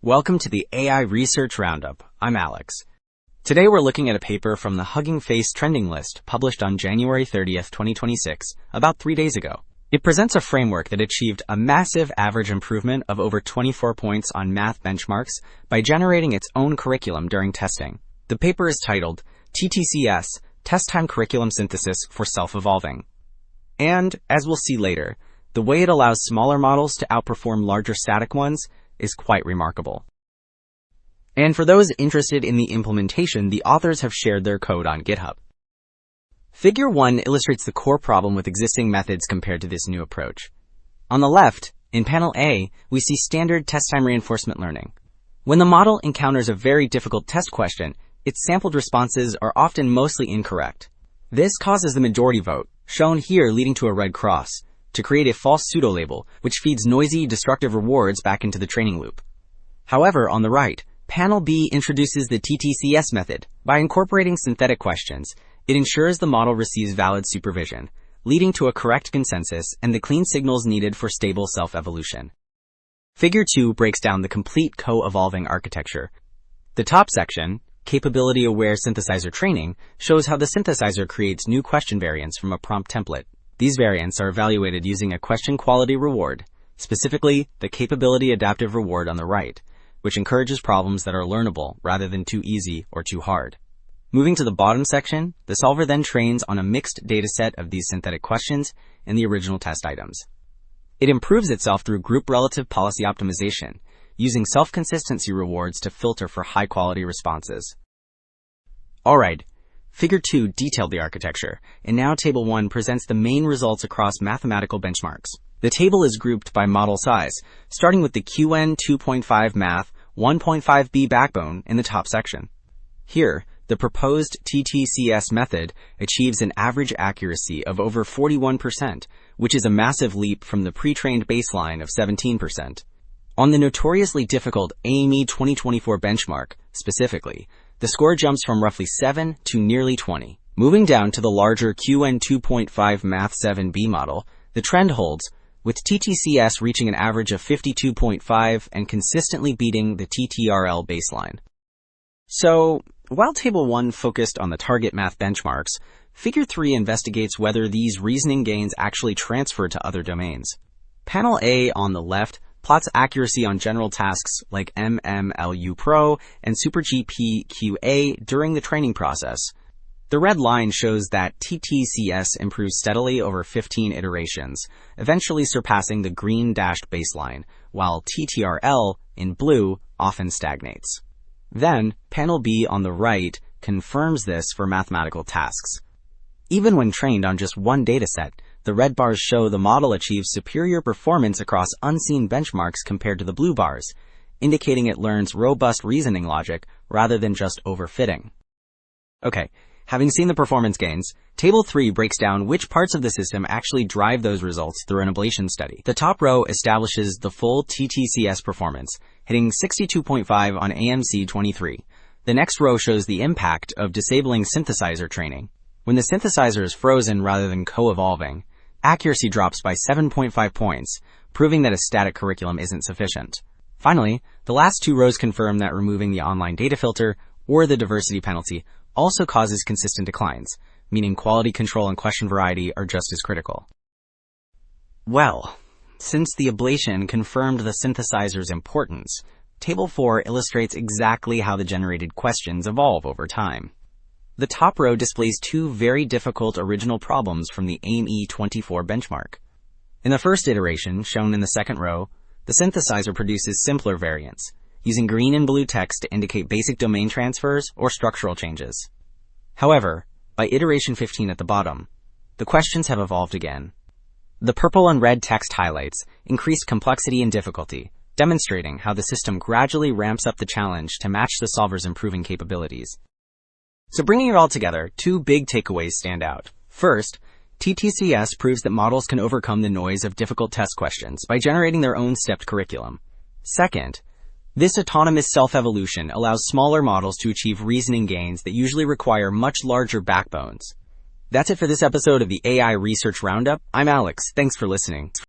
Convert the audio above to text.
Welcome to the AI Research Roundup. I'm Alex. Today we're looking at a paper from the Hugging Face trending list published on January 30th, 2026, about 3 days ago. It presents a framework that achieved a massive average improvement of over 24 points on math benchmarks by generating its own curriculum during testing. The paper is titled TTCS, Test Time Curriculum Synthesis for Self-Evolving. And, as we'll see later, the way it allows smaller models to outperform larger static ones is quite remarkable. And for those interested in the implementation, the authors have shared their code on GitHub. Figure 1 illustrates the core problem with existing methods compared to this new approach. On the left, in panel A, we see standard test time reinforcement learning. When the model encounters a very difficult test question, its sampled responses are often mostly incorrect. This causes the majority vote, shown here leading to a red cross, to create a false pseudo-label, which feeds noisy, destructive rewards back into the training loop. However, on the right, panel B introduces the TTCS method. By incorporating synthetic questions, it ensures the model receives valid supervision, leading to a correct consensus and the clean signals needed for stable self-evolution. Figure 2 breaks down the complete co-evolving architecture. The top section, Capability-Aware Synthesizer Training, shows how the synthesizer creates new question variants from a prompt template. These variants are evaluated using a question quality reward, specifically the Capability Adaptive Reward on the right, which encourages problems that are learnable rather than too easy or too hard. Moving to the bottom section, the solver then trains on a mixed dataset of these synthetic questions and the original test items. It improves itself through group relative policy optimization, using self-consistency rewards to filter for high-quality responses. Alright, Figure 2 detailed the architecture, and now Table 1 presents the main results across mathematical benchmarks. The table is grouped by model size, starting with the QN 2.5 Math 1.5b backbone in the top section. Here, the proposed TTCS method achieves an average accuracy of over 41%, which is a massive leap from the pre-trained baseline of 17%. On the notoriously difficult AME 2024 benchmark, specifically, the score jumps from roughly 7 to nearly 20. Moving down to the larger QN 2.5 Math 7b model, the trend holds, with TTCS reaching an average of 52.5 and consistently beating the TTRL baseline. So, while Table 1 focused on the target math benchmarks, Figure 3 investigates whether these reasoning gains actually transfer to other domains. Panel A on the left plots accuracy on general tasks like MMLU Pro and Super GPQA during the training process. The red line shows that TTCS improves steadily over 15 iterations, eventually surpassing the green dashed baseline, while TTRL, in blue, often stagnates. Then, panel B on the right confirms this for mathematical tasks. Even when trained on just one dataset, the red bars show the model achieves superior performance across unseen benchmarks compared to the blue bars, indicating it learns robust reasoning logic rather than just overfitting. Okay, having seen the performance gains, Table 3 breaks down which parts of the system actually drive those results through an ablation study. The top row establishes the full TTCS performance, hitting 62.5 on AMC 23. The next row shows the impact of disabling synthesizer training. When the synthesizer is frozen rather than co-evolving, accuracy drops by 7.5 points, proving that a static curriculum isn't sufficient. Finally, the last two rows confirm that removing the online data filter, or the diversity penalty, also causes consistent declines, meaning quality control and question variety are just as critical. Well, since the ablation confirmed the synthesizer's importance, Table 4 illustrates exactly how the generated questions evolve over time. The top row displays two very difficult original problems from the AME 24 benchmark. In the first iteration, shown in the second row, the synthesizer produces simpler variants, using green and blue text to indicate basic domain transfers or structural changes. However, by iteration 15 at the bottom, the questions have evolved again. The purple and red text highlights increased complexity and difficulty, demonstrating how the system gradually ramps up the challenge to match the solver's improving capabilities. So bringing it all together, two big takeaways stand out. First, TTCS proves that models can overcome the noise of difficult test questions by generating their own stepped curriculum. Second, this autonomous self-evolution allows smaller models to achieve reasoning gains that usually require much larger backbones. That's it for this episode of the AI Research Roundup. I'm Alex. Thanks for listening.